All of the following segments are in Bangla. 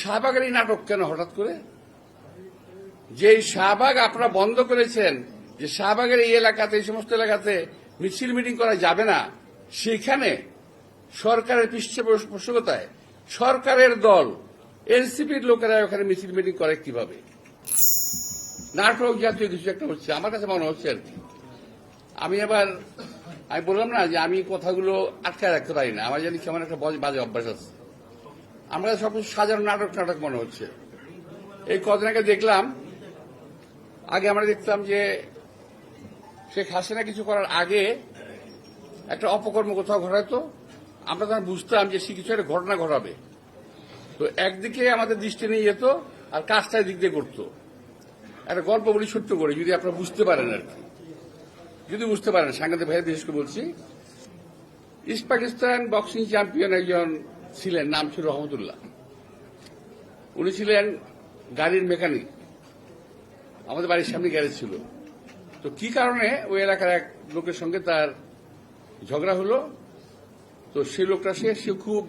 শাহবাগের এই নাটক কেন হঠাৎ করে? যে শাহবাগ আপনারা বন্ধ করেছেন, যে শাহবাগের এই এলাকাতে, এই সমস্ত এলাকাতে মিছিল মিটিং করা যাবে না, সেখানে সরকারের পৃষ্ঠপোষকতায় সরকারের দল এনসিপির লোকেরা ওখানে মিছিল মিটিং করে কিভাবে? নাটক জাতীয় কিছু একটা হচ্ছে আমার কাছে মনে হচ্ছে আর কি। আমি বললাম না যে আমি কথাগুলো আটকায় রাখতে পারি না, আমার জানি কেমন একটা বাজে অভ্যাস আছে। আমরা সবকিছু সাজানো নাটক মনে হচ্ছে। এই কদিন আগে দেখলাম, আগে আমরা দেখতাম যে শেখ হাসিনা কিছু করার আগে একটা অপকর্ম কোথাও ঘটাতো, আমরা তখন বুঝতাম যে সে কিছু একটা ঘটনা ঘটাবে, তো একদিকে আমাদের দৃষ্টি নিয়ে যেত আর কাজটা দিক দিয়ে করতো। একটা গল্প বলি ছোট্ট করে, যদি আপনারা বুঝতে পারেন আর কি, যদি বুঝতে পারেন, সাংবাদিক ভাই বিশেষ করে বলছি। ইস্ট পাকিস্তান বক্সিং চ্যাম্পিয়ন একজন ছিলেন, নাম ছিল রহমতুল্লাহ। উনি ছিলেন গাড়ির মেকানিক, আমাদের বাড়ির সামনে গ্যারেজ ছিল। তো কি কারণে ওই এলাকার এক লোকের সঙ্গে তার ঝগড়া হলো, তো সেই লোকটা সে খুব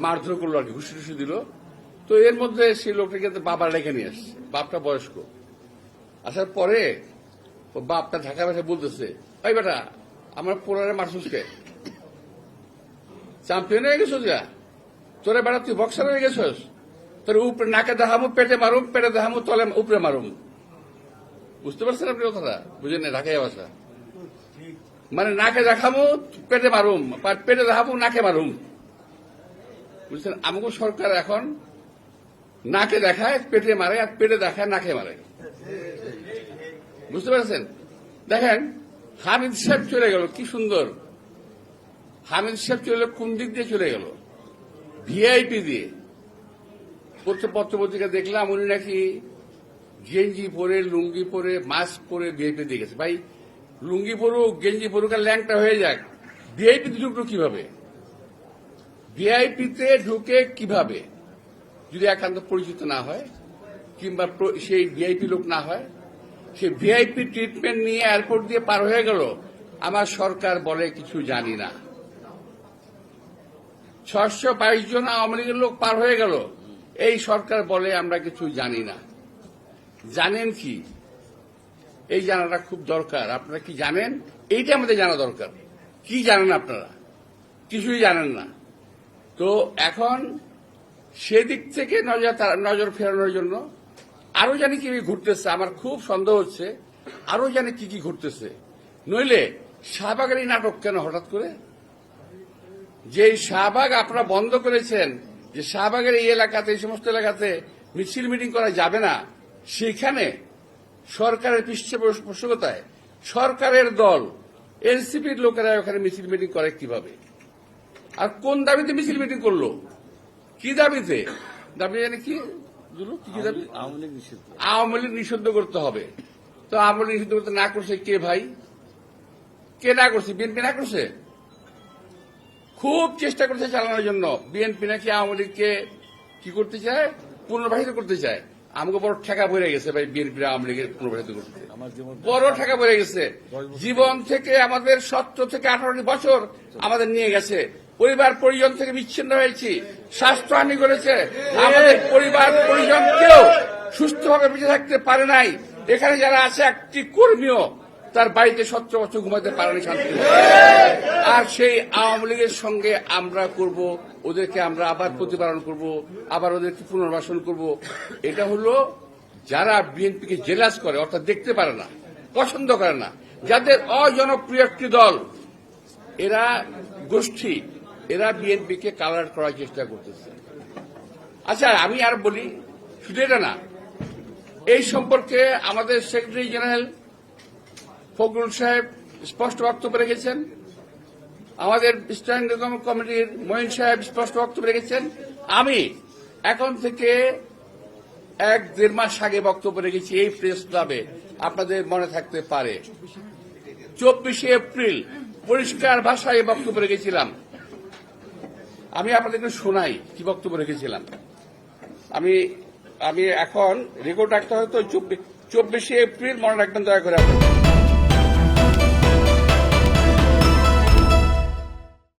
মারধর করলো আর কি, ঘুষি টুসি দিল। তো এর মধ্যে সেই লোকটাকে বাবার রেখে নিয়ে আসছে, বাপটা বয়স্ক। আসার পরে ও বাপটা ঢাকা ভাষায় বলতেছে, ওই বেটা আমার পোলারে মারসুসকে চ্যাম্পিয়ন হয়ে গেছো, যা তোরা বেটা তুই বক্সার হয়ে গেছস, তোর উপরে নাকে দেখামো, পেটে মারুম, পেটে দেখামো, তলে উপরে মারুম। বুঝতে পারছেন আপনি কথাটা? বুঝেন না ঢাকাই ভাষা? মানে নাকে দেখামো, পেটে মারুম, পেটে দেখাবো, নাকে মারুম। বুঝছেন? আমাকে সরকার এখন নাকে দেখায়, পেটে মারে, আর পেটে দেখায়, নাকে মারে। বুঝতে পারছেন? দেখেন হামিদ সাহেব চলে গেল, কি সুন্দর। হামিদ সাহেব চলে কোন দিক দিয়ে চলে গেল? ভিআইপি দিয়ে। পত্রপত্রিকা দেখলাম উনি নাকি গেঞ্জি পরে, লুঙ্গি পরে, মাস্ক পরে ভিআইপি দিয়ে গেছে। ভাই লুঙ্গি পরুক, গেঞ্জি পরুক, আর ল্যাংটা হয়ে যাক, ভিআইপিতে ঢুকলো কিভাবে? ভিআইপিতে ঢুকে কিভাবে যদি একান্ত পরিচিত না হয়, কিংবা সেই ভিআইপি লোক না হয়? সেই ভিআইপি ট্রিটমেন্ট নিয়ে এয়ারপোর্ট দিয়ে পার হয়ে গেল। আমার সরকার বলে কিছু জানি না। 622 জন আওয়ামী লীগের লোক পার হয়ে গেল, এই সরকার বলে আমরা কিছু জানি না। জানেন কি? এই জানাটা খুব দরকার। আপনারা কি জানেন? এইটা আমাদের জানা দরকার। কি জানেন আপনারা? কিছুই জানেন না। তো এখন সেদিক থেকে নজর ফেরানোর জন্য আরো জানি কি ঘুরতেছে, আমার খুব সন্দেহ হচ্ছে আরো জানি কি ঘুরতেছে। নইলে শাহবাগের এই নাটক কেন হঠাৎ করে? যে শাহবাগ আপনারা বন্ধ করেছেন, যে শাহবাগের এই এলাকাতে, এই সমস্ত এলাকাতে মিছিল মিটিং করা যাবে না, সেখানে সরকারের পৃষ্ঠপোষকতায় সরকারের দল এনসিপির লোকেরা ওখানে মিছিল মিটিং করে কিভাবে? আর কোন দাবিতে মিছিল মিটিং করলো? কি দাবিতে? দাবি জানি কি দাবি? আওয়ামী লীগ নিষিদ্ধ করতে হবে। তো আওয়ামী লীগ নিষিদ্ধ করতে না করছে কে ভাই? কে না করছে? বিএনপি না করছে? খুব চেষ্টা করছে চালানোর জন্য। বিএনপি নাকি আওয়ামী লীগকে কি করতে চায়? পুনর্বাসিত করতে চায়। আমাকে বড় ঠেকা পড়ে গেছে ভাই, বিএনপি আওয়ামী লীগের পুনর্বাসিত করতে বড় ঠেকা পড়ে গেছে। জীবন থেকে আমাদের 17 থেকে 18 বছর আমাদের নিয়ে গেছে। পরিবার পরিজন থেকে বিচ্ছিন্ন হয়েছি, স্বাস্থ্যহানি করেছে। আমাদের পরিবার পরিজন কেউ সুস্থভাবে বেঁচে থাকতে পারে নাই। এখানে যারা আছে, একটি কর্মীও তার বাড়িতে 17 বছর ঘুমাতে পারেনি শান্তি। আর সেই আওয়ামী লীগের সঙ্গে আমরা করব, ওদেরকে আমরা আবার প্রতিপালন করব, আবার ওদেরকে পুনর্বাসন করব। এটা হলো যারা বিএনপিকে জেলাস করে, অর্থাৎ দেখতে পারে না, পছন্দ করে না, যাদের অজনপ্রিয় একটি দল, এরা গোষ্ঠী, এরা বিএনপিকে কালার করার চেষ্টা করতেছে। আচ্ছা আমি আর বলি, শুধু এটা না, এই সম্পর্কে আমাদের সেক্রেটারি জেনারেল ফখরুল সাহেব স্পষ্ট বক্তব্য রেখেছেন, আমাদের স্ট্যান্ডিং কমিটির মঈন সাহেব স্পষ্ট বক্তব্য রেখেছেন। আমি এখন থেকে 1-1.5 মাস আগে বক্তব্য রেখেছি এই প্রেস ক্লাবে, আপনাদের মনে থাকতে পারে। 24 এপ্রিল পরিষ্কার ভাষায় বক্তব্য রেখেছিলাম। আমি আপনাদেরকে শোনাই কি বক্তব্য রেখেছিলাম। আমি এখন রেকর্ড রাখতে হয়তো 24 এপ্রিল মনে রাখবেন দয়া করে আপনাদের।